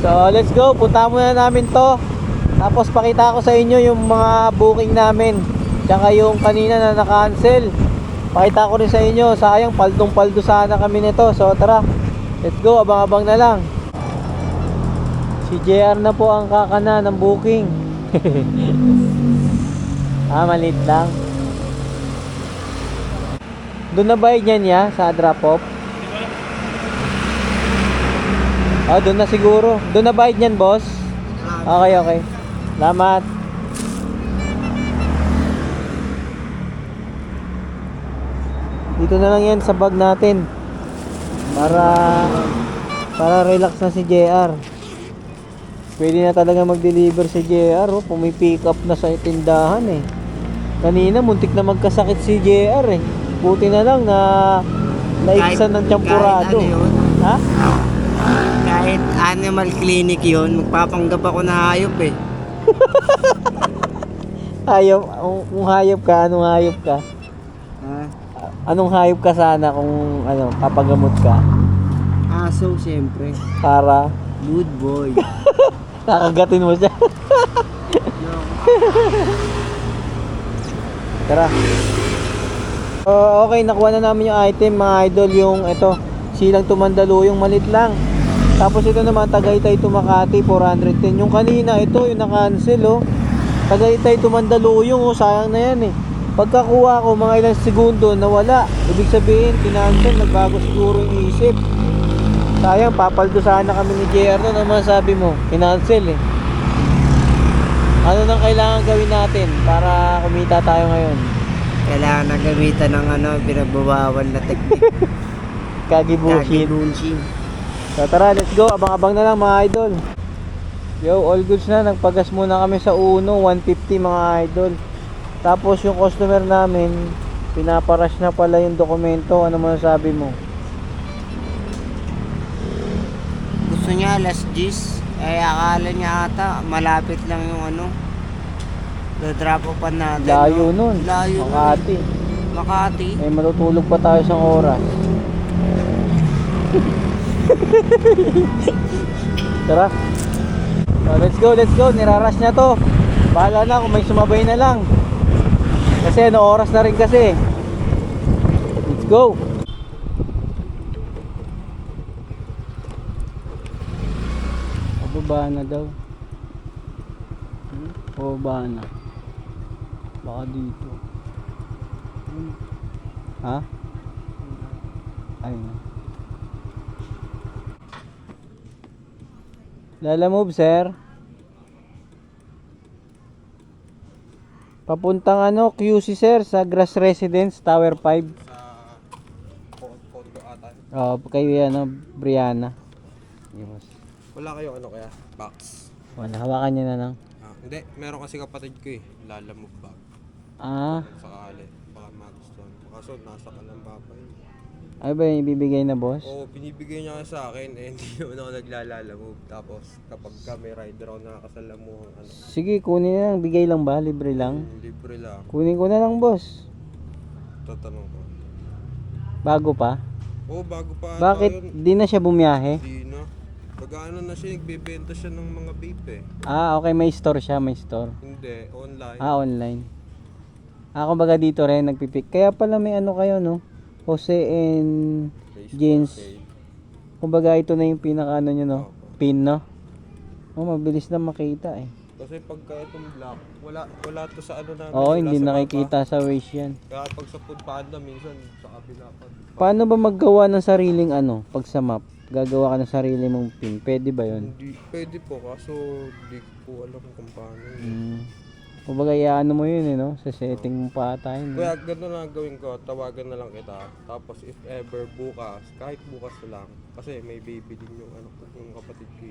So, let's go. Punta muna namin to. Tapos pakita ko sa inyo yung mga booking namin. Tsaka yung kanina na na-cancel. Pakita ko rin sa inyo. Sayang, paldong-paldo sana kami nito. So, tara. Let's go. Abang-abang na lang. Si JR na po ang kakana ng booking. Maliit lang. Doon na bayad niyan ya sa drop off? Doon na siguro. Doon na bayad niyan, boss? Okay, okay. Salamat. Dito na lang yan sa bag natin. Para relax na si JR. Pwede na talaga mag-deliver si JR, oh. Pumipick up na sa tindahan eh. Kanina muntik na magkasakit si JR eh. Buti na lang na naiksan ng champurado. Kahit ano yun, Ha? kahit animal clinic yun, magpapanggap ako na hayop eh. Hayop, kung hayop ka, anong hayop ka? Ha? Anong hayop ka sana kung papagamot ka? Aso, siyempre. Para Good boy. kakagatin mo siya. Tara. Okay, nakuha na namin yung item mga idol, yung Silang to Mandaluyong, malit lang. Tapos ito naman Tagaytay to Makati 410. Yung kanina ito yung na-cancel oh. Tagaytay to Mandaluyong oh, sayang na yan eh. Pagkakuha ko mga ilang segundo nawala. Ibig sabihin kinancel, nagbago siguro yung isip. Sayang, papaldo sana kami ni JR no. Ano masasabi mo? Kinancel eh. Ano nang kailangan gawin natin para kumita tayo ngayon? Kailangan na gamitan ng pinagbabawal na technique. Kagibuhin. So tara, let's go. Abang-abang na lang mga idol. Yo, all goods na. Nagpagas muna kami sa Uno, 150 mga idol. Tapos yung customer namin, pinaparush na pala yung dokumento. Ano masasabi mo? Gusto niya alas 10. Akala niya ata malapit lang yung drop off natin. Layo nun. Layo Makati. Makati. Matutulog pa tayo isang oras. Tara. So, let's go. Nirarush na to. Bahala na kung may sumabay na lang. Kasi oras na rin kasi. go! Pababa na daw. Pababa na. Baka dito. Ha? Ayun. Lalamove, sir. Papuntang ano, QC, sir, sa Grass Residence, Tower 5. Kondo ata. Kayo yan, Brianna. Yes. Wala kayo ano kaya? Box. Wala, hawakan niya na lang. Hindi, meron kasi kapatid ko eh. Lalamove bag. Ah, Sakali. Baka magustuhan ko. Kaso nasa Kalamba pa yun. ano ba yung ibibigay na boss? Oo, binibigay niya kasi sa akin eh, hindi naman ako naglalalamove. Tapos kapag ka may rider ako nakakasalamuhan ano, Sige, kunin na lang. Bigay lang ba? Libre lang? libre lang. Kunin ko na lang, boss. Tatanong ko. Bago pa? Oo, bago pa ata Bakit yun. di na siya bumiyahe? Hindi na. Pag-ano na siya, nagbebenta siya ng mga vape eh. Ah, okay. May store siya. May store. Hindi, online. Ah, online. Ah, kumbaga dito rin nagpipick. Kaya pala may ano kayo, no? Jose and Facebook Jeans. page. Kumbaga ito na yung pinaka ano nyo, no? Opo. Pin, no? Oh, mabilis na makita eh. Kasi pagka itong black, wala to sa ano namin. Oo, wala hindi sa nakikita sa waist yan. mapa. Kaya pag sa food panda, minsan sa kabila pa. Paano ba maggawa ng sariling ano, pag sa map? Gagawa ka ng sarili mong pin. Pwede ba yun? Hindi, pwede po, kaso hindi ko po alam kung paano. Kumbaga iaano mo yun eh, no? Sa setting mo pa ata yun. Kaya gano'n lang gawin ko, tawagan na lang kita. Tapos if ever bukas, kahit bukas na lang, kasi may baby din yung ano ko, yung kapatid ko.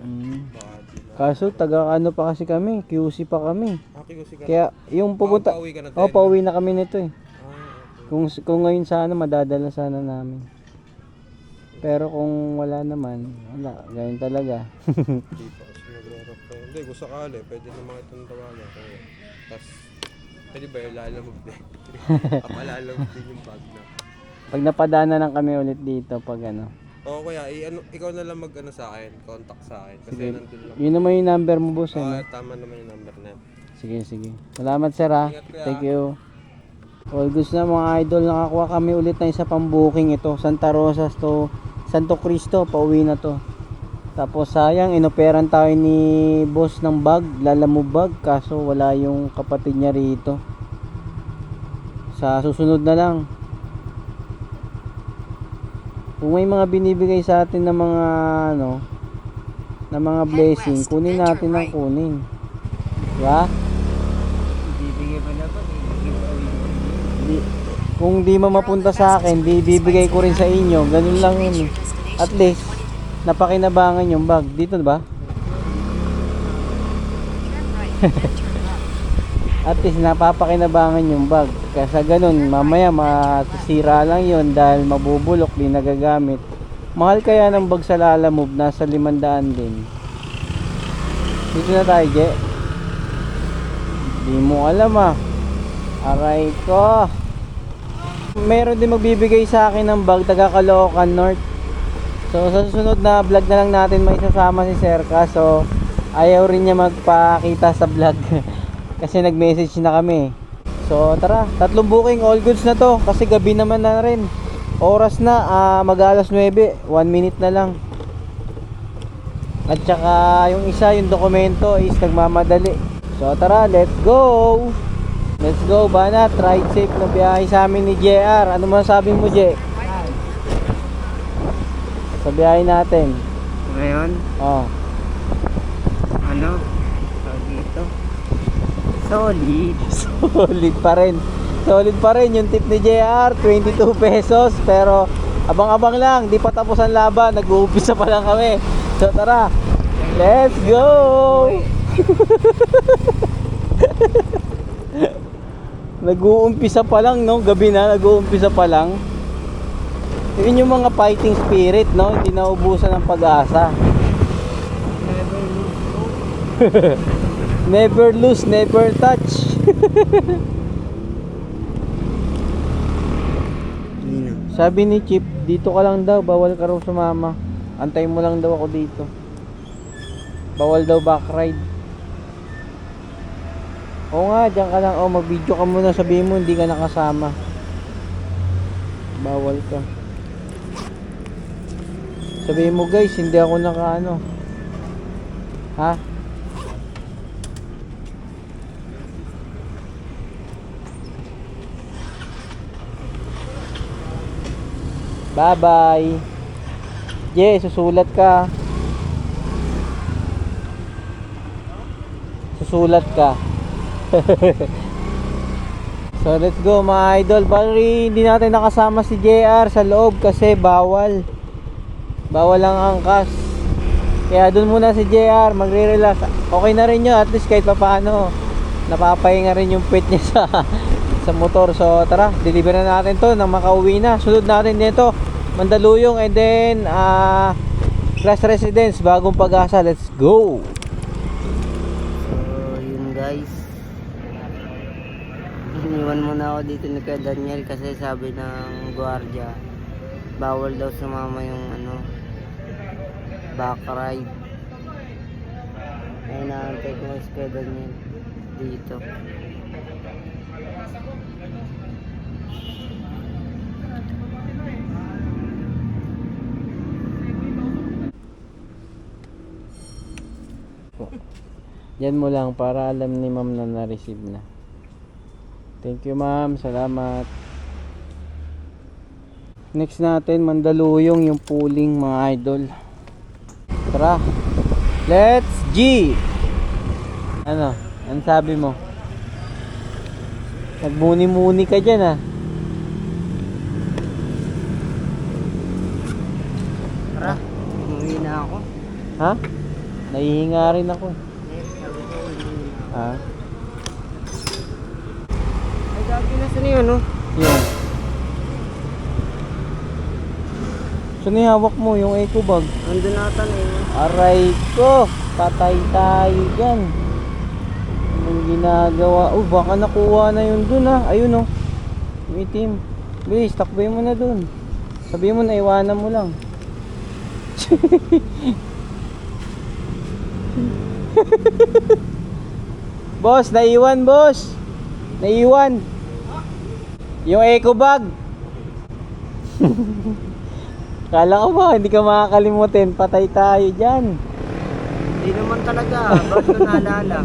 Baka di na. Kaso taga ano pa kasi kami, QC pa kami. Aki ko sigara. Kaya yung pupunta, Pauwi ka na oh, din. pauwi na kami nito eh. Okay. Kung ngayon sana madadala sana namin. Pero kung wala naman, wala, ganyan talaga. Hindi pa kasi nagre-rock pa yun. Hindi, kung sakali, pwede naman itong tawagan. Tapos, pwede ba yung lalamog din? Apalalamog din yung bag na. Pag napadana lang kami ulit dito pag ano. Oo, kuya, ikaw na lang mag-ano sa akin, contact sa akin. Kasi Sige. nandun lang. Yun naman yung number mo, boss. Ah, Ano? tama naman yung number na. Sige, sige. Salamat, sir, ha. Ingat, kuya. Thank you. All goods na mga idol. Nakakuha kami ulit na isa pang booking ito. Santa Rosa to Santo Cristo. Pauwi na to. Tapos sayang, inoperan tayo ni boss ng bag. Lalamove bag. Kaso wala yung kapatid niya rito. Sa susunod na lang. Kung may mga binibigay sa atin ng mga ano, na mga blessing, kunin natin ng kunin. Diba? Kung di man mapunta sa akin, di bibigay ko rin sa inyo. Ganun lang yun. At least, napakinabangan yung bag. Dito ba? Turn right, then turn left. At least, napapakinabangan yung bag. Kaya ganun, mamaya masisira lang yun dahil mabubulok, di nagagamit. Mahal kaya ng bag sa Lalamove, nasa 500 din. Dito na tayo, Je. Di mo alam ah. Aray ko. Meron din magbibigay sa akin ng bag taga Caloocan North. So sa susunod na vlog na lang natin may sasama si Sir. Kaso ayaw rin niya magpakita sa vlog. Kasi nag-message na kami. So tara, 3 booking, all goods na to. Kasi gabi naman na rin. Oras na, mag-alas 9, 1 minute na lang. At saka yung isa, yung dokumento is nagmamadali. So tara, let's go! Let's go, Banat. Ride safe na biyahe sa amin ni JR. Ano masasabi mo, Je? Sa biyahe natin. Ngayon, Oh. ano? Dito. Solid. Solid pa rin. Solid pa rin yung tip ni JR. 22 pesos. Pero abang-abang lang. Di pa tapos ang laban. Nag-uumpisa pa lang kami. So tara. Let's go! Nag-uumpisa pa lang, no? Gabi na, nag-uumpisa pa lang. Yun yung mga fighting spirit, no? Hindi naubusan ng pag-asa. Never lose, never touch. Sabi ni Chip, dito ka lang daw, bawal ka raw sumama. Antay mo lang daw ako dito. Bawal daw back ride. Oo nga, dyan ka lang. Oh, mag-video ka muna, sabihin mo hindi ka nakasama. Bawal ka. Sabihin mo guys, hindi ako nakaano. Ha? Bye bye. Susulat ka. Susulat ka. So let's go mga idol. Bali hindi natin nakasama si JR sa loob kasi bawal. Bawal ang angkas. Kaya dun muna si JR magre-relax. Okay na rin yun, at least kahit papaano napapahinga rin yung pit niya sa motor. So tara, deliver na natin to nang makauwi na. Sunod natin dito Mandaluyong and then Class Residence, Bagong Pag-asa. Let's go. So, yun guys. Iniwan muna ako dito ni Kuya Daniel kasi sabi ng gwardiya, bawal daw sumama yung back ride. Ay, naantay ko si Kuya Daniel dito. Yan mo lang para alam ni ma'am na na-receive na. Thank you ma'am, salamat. Next natin Mandaluyong, yung pooling mga idol. Tara, let's G. Ano sabi mo? Nagmuni-muni ka dyan Tara, umuwi na ako. Ha? Nahihinga rin ako. Sabi ko, umuwi na ako. Ha? Ay, gabi na sa niyo, no? Yun. Saan hawak mo yung eco bag? Andun nata na yun. Aray ko, patay tayo dyan. Anong ginagawa? Baka nakuha na yun dun Ayun yung itim. Bilis, takbay mo na dun. Sabi mo na, iwanan mo lang. Boss, naiwan boss. Naiwan. Yung eco bag. Kala ko ba, hindi ka makakalimutin. Patay tayo dyan. Hindi naman talaga. Ba't ko naalala?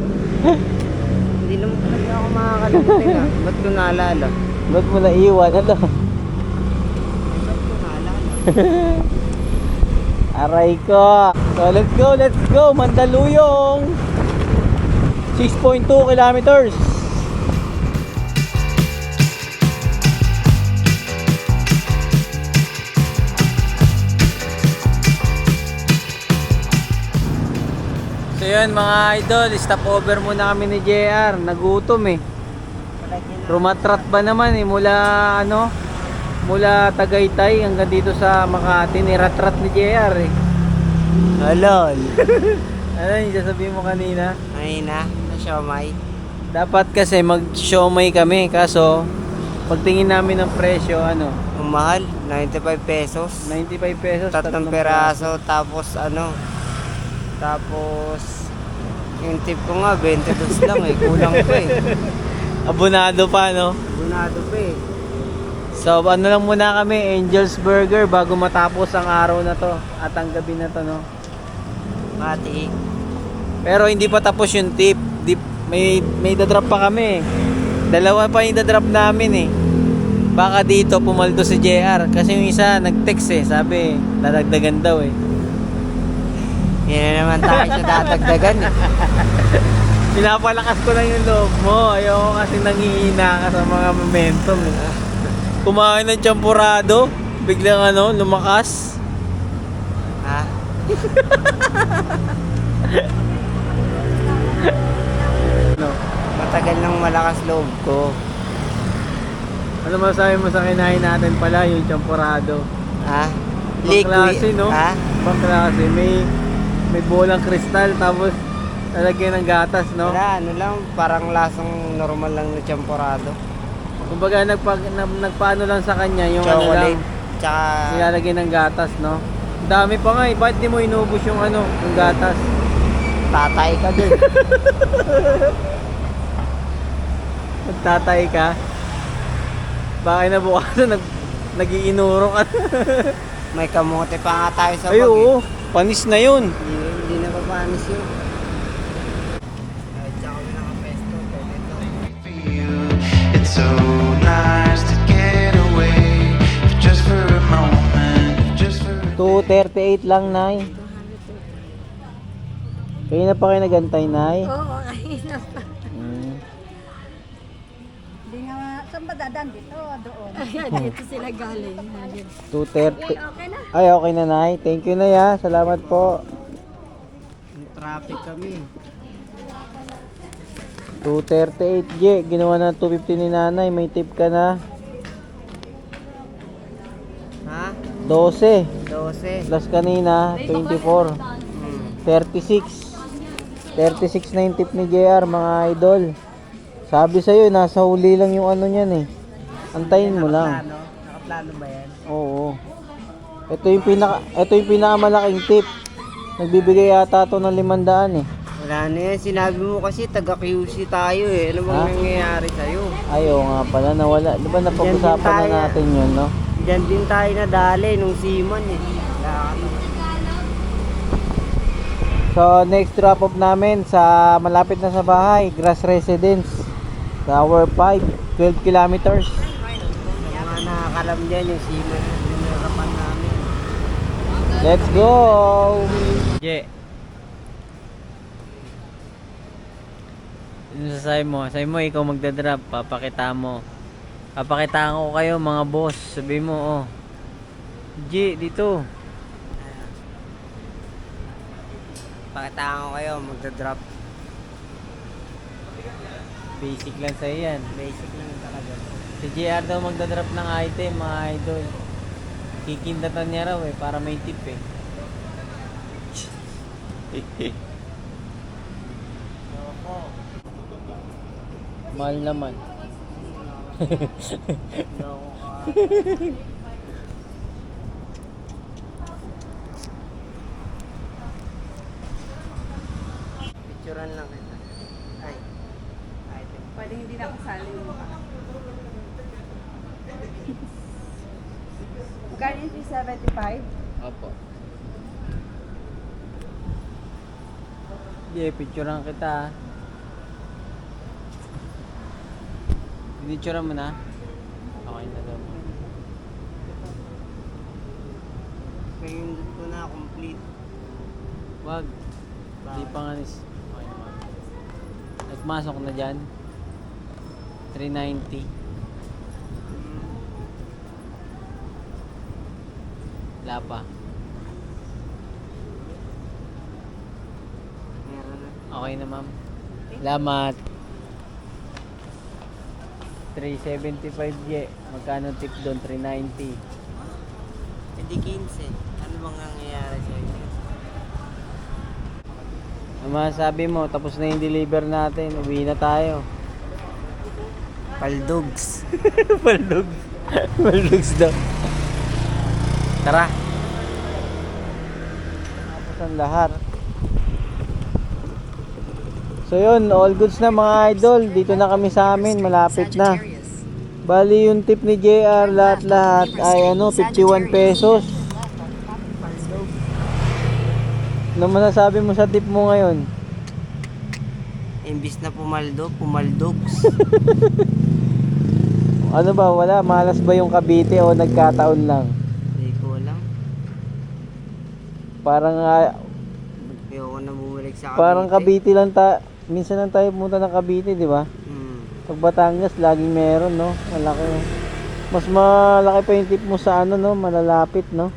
Hindi naman talaga ako makakalimutin Ba't ko naalala? Ba't mo naiwan? Ano? Ba't ko naalala? Aray ko. So let's go. Mandaluyong. 6.2 kilometers. So yun mga idol, stop over muna kami ni JR. Nagutom Rumatrat ba naman mula mula Tagaytay hanggang dito sa Makati. Niratrat ni JR Halol. Ano yung sasabihin mo kanina? Ay na siomay. Dapat kasi mag-siomay kami, kaso pagtingin namin ng presyo, Ang mahal, 95 pesos. 95 pesos, Tatlong peraso, tapos tapos yung tip ko nga 22 lang kulang pa Abonado pa, Bunado pa So ano lang muna kami, Angel's Burger bago matapos ang araw na to at ang gabi na to, Mati. Pero hindi pa tapos yung tip. May dadrop pa kami. Dalawa pa yung dadrop namin Baka dito pumaldo si JR kasi yung isa nag-text sabi dadagdagan daw Yan na naman tayo sa dadagdagan Pinapalakas ko lang yung loob mo. Ayoko kasi nangihina ka sa mga momentum Kumain ng champurado, biglang lumakas. Ha? Matagal nang malakas loob ko. Ano masabi mo sa kinain natin pala yung champurado? Ha? Ibang klase, Ha? Ibang klase. May bolang kristal tapos lalagyan ng gatas, Wala, lang, parang lasang normal lang na champurado. Kumbaga nagpaano lang sa kanya yung Chocolate, tsaka nilalagay ng gatas, Ang dami pa nga Bakit di mo inubos yung yung gatas? tatay ka dun. Magtatay ka? Baka na bukas Nagiinuro ka. May kamote pa nga tayo sa Ay, bag. oo. Panis na yun. Hindi na papanis yun. Kahit siya kami nakapesto, pwede to. It's so nice to get away just for a moment, just for a 238 lang, Nay. Kaya na pa kayo nagantay, Nay? Oo, kanina pa. Hmm. Hindi nga, saan ba dadan? Dito o doon? Dito sila galing. 230. Okay na. Ay, okay na, Nay. Thank you, Nay, ha. Salamat po. May traffic kami. 238, G. Ginawa na 250 ni Nanay. May tip ka na. Ha? 12. 12. Plus kanina, 24. 36. 36 na yung tip ni JR, mga idol. Sabi sa'yo, nasa huli lang yung ano niyan eh. Antayin mo lang. Nakaplano ba yan? Oo. Ito yung pinakamalaking tip. Nagbibigay yata to ng 500 eh. Wala na yan. Sinabi mo kasi taga-QC tayo eh. Ano bang Ha? nangyayari sa'yo? Ayaw nga pala, nawala. Di ba napag-usapan na tayo. natin yun, no? Diyan din tayo nadali nung Simon eh. Wala ka naman. So, next drop off namin sa malapit na sa bahay, Grass Residence. Tower 5, 12 kilometers. Yung mga nakakalam dyan yung Simon. Dinarapan namin. Let's go! Je. Ano sasabi mo ikaw magdadrop, papakita mo. Papakitaan ko kayo mga boss, sabi mo oh. Je, dito. Pakitaan ko kayo, magdadrop. Basic lang sa'yo yan. Basic lang talaga. Si JR daw magdadrop ng item, mga idol. Kikindatan niya raw eh, para may tip eh. Mahal naman. Picturean lang kita. Ay. Item. Pwede hindi na kasali yung mukha. Magkano yung 375? Opo. Yeah, picturean kita. Pinicturean mo na? Okay na daw. Pahindot ko na, complete. Wag. Di pa nga nis. Okay naman. Nagmasok na dyan. 390. Wala pa. Meron na. Okay na ma'am. Salamat. 375 je. Magkano tip doon? 390. Hindi 15. Ano bang nangyayari sa'yo? Ang masasabi mo, tapos na yung deliver natin. Uwi na tayo. Paldogs. Paldogs. Paldogs daw. Tara. Tapos ang lahat. So yun, all goods na mga idol. Dito na kami sa amin, malapit na. Bali yung tip ni JR, lahat-lahat ay 51 pesos. Ano masasabi mo sa tip mo ngayon? Imbis na pumaldogs. Ano ba, wala? Malas ba yung Cavite o nagkataon lang? Hindi ko alam. Parang Ayoko na bumalik sa Cavite. parang Cavite lang minsan lang tayo pumunta ng Cavite, di ba? Pag Batangas, laging meron, no? Malaki. Mas malaki pa yung tip mo sa ano, no? Malalapit, no?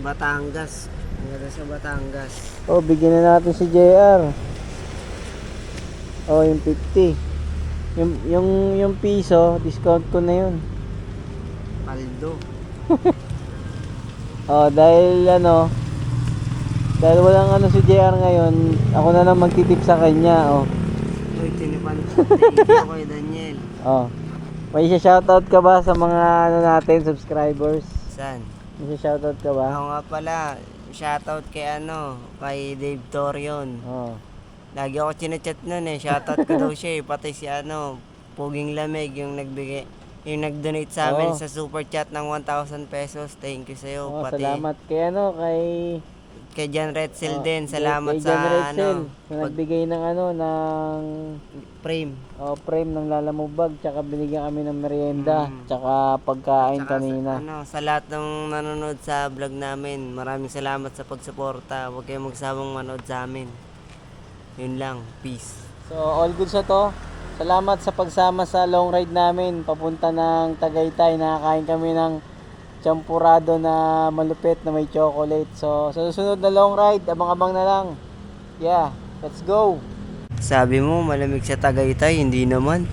Batangas. Ang ganda sa Batangas. Oh, bigyan na natin si JR. Oh, yung 50. Yung piso, discount ko na yun. Paldo. Oh, dahil walang si JR ngayon, ako na lang magtitip sa kanya, oh. Uy, tinipan. Thank you kay Daniel. Oh. May shoutout ka ba sa mga natin, subscribers? Saan? May shoutout ka ba? Ako nga pala, shoutout kay kay Dave Torion. Oh. Lagi ako chinachat nun eh, shoutout ko daw siya eh, pati si Puging Lamig yung nagbigay. Yung nag-donate sa amin Oo. sa super chat ng 1,000 pesos. Thank you sa'yo. Oh, Pati salamat kay ano, kay John Retzel oh, din. Salamat kay sa John Retzel, na pag nagbigay ng ano, ng frame. frame ng lalamubag, tsaka binigyan kami ng merienda, tsaka pagkain Tsaka kanina. sa lahat ng nanonood sa vlog namin, maraming salamat sa pagsuporta. Huwag kayong magsawang manood sa amin. Yun lang. Peace. So, all good sa to. Salamat sa pagsama sa long ride namin papunta ng Tagaytay. Nakakain kami ng champurado na malupit na may chocolate. So, sa susunod na long ride, abang-abang na lang. Yeah, let's go! Sabi mo, malamig sa Tagaytay, hindi naman.